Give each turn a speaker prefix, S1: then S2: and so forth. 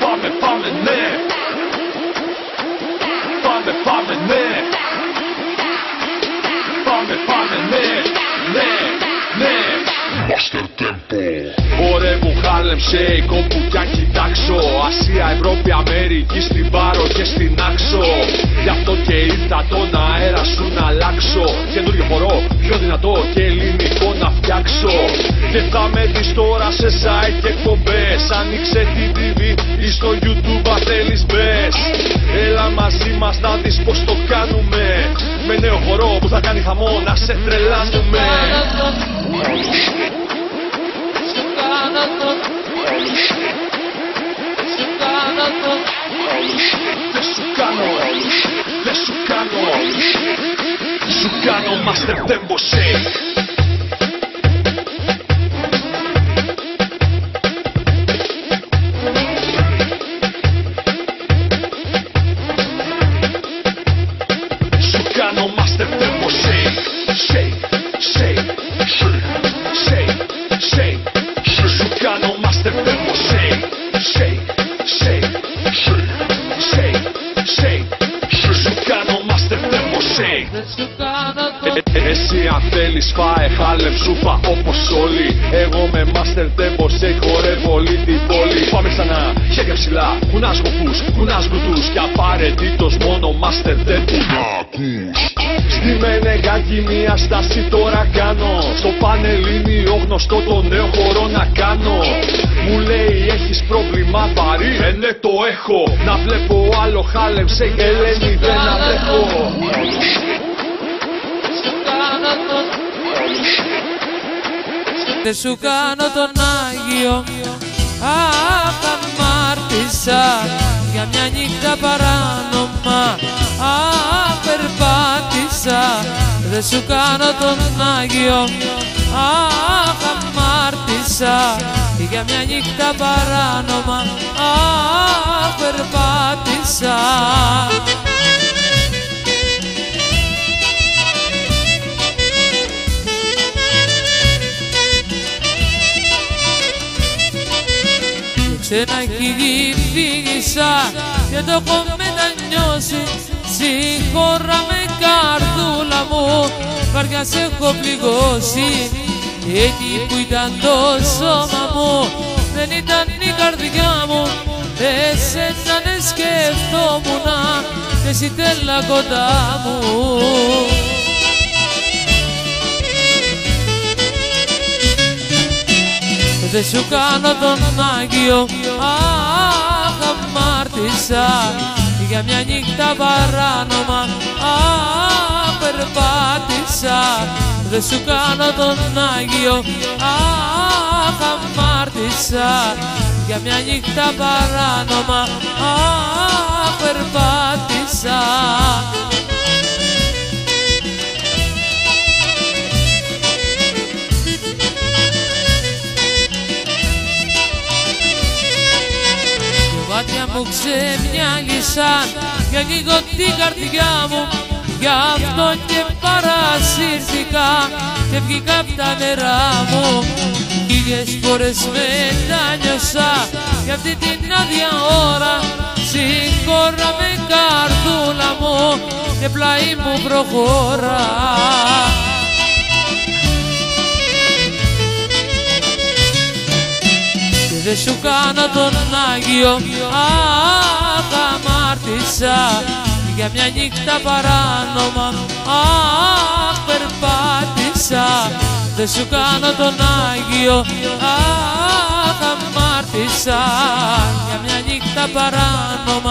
S1: Πάμε, πάμε, ναι. Πάμε, πάμε, ναι. Πάμε, πάμε, ναι. Ναι, ναι. Master Tempo. Ωραία μου Harlem Shake, όπου κι αν κοιτάξω. Ασία, Ευρώπη, Αμερική, στην Πάρο και στην Άξο. Γι' αυτό και ήρθα τον αέρα σου να αλλάξω. Καινούριο χορό, πιο δυνατό και ελληνικό να φτιάξω. Και θα με δεις τώρα σε site και εκπομπές. Άνοιξε την TV ή στο YouTube αν θέλεις μπες. Έλα μαζί μας να δεις πως το κάνουμε. Με νέο χορό που θα κάνει χαμό να σε τρελάνουμε. Δεν σου κάνω Master Tempo Shake. Σου κάνω Master Tempo Shake. Shake, shake, shake, shake, shake. Σου κάνω Master Tempo Shake. Shake, shake, shake, shake, shake. Σου κάνω Master Tempo Shake. Εσύ αν θέλεις φάε Harlem Σούφα όπως όλοι. Εγώ με Master Tempo Shake χορεύω όλη την πόλη. Πάμε ξανά, χέρια ψηλά, κουνάς κοφούς, κουνάς γκουτούς. Κι απαραίτητος μόνο Master Tempo να ακούς. Στη Μενεγάκη μια στάση τώρα κάνω. Στο Πανελλήνιο γνωστό το νέο χορό να κάνω. Μου λέει έχεις πρόβλημα βαρύ, ναι το έχω. Να βλέπω άλλο Harlem Shake, Ελένη δεν αντέχω.
S2: Δεν σου κάνω τον Άγιο, αχ αμάρτησα. Για μια νύχτα παράνομα, αχ περπάτησα. Δεν σου κάνω τον Άγιο, αχ αμάρτησα. Για μια νύχτα παράνομα, αχ περπάτησα. Σε ένα χίλι φύγησα και το έχω μετανιώσει. Συγχώρα με καρδούλα μου, βαριά σε έχω πληγώσει. Εκεί που ήταν το σώμα μου δεν ήταν η καρδιά μου. Εσένα ναι σκεφτόμουνα και εσύ τέλα κοντά μου. Δεν σου κάνω τον Άγιο, αχ αμάρτησα. Για μια νύχτα παράνομα, αχ περπάτησα. Δεν σου κάνω τον Άγιο, αχ αμάρτησα. Για μια νύχτα παράνομα, αχ περπάτησα. Μάτια μου ξεμιάγησαν για λίγο την καρδιά μου. Γι' αυτό και παρασύρθηκα και βγήκα απ' τα νερά μου. Χίλιες φορές μετάνιωσα για αυτή την άδεια ώρα. Συγχώρα με καρδούλα μου και πλάι μου προχώρα. Δεν σου κάνω τον Άγιο, αχ αμάρτησα. Για μια νύχτα παράνομα, αχ περπάτησα. Δεν σου κάνω τον Άγιο, αχ αμάρτησα. Για μια νύχτα παράνομα,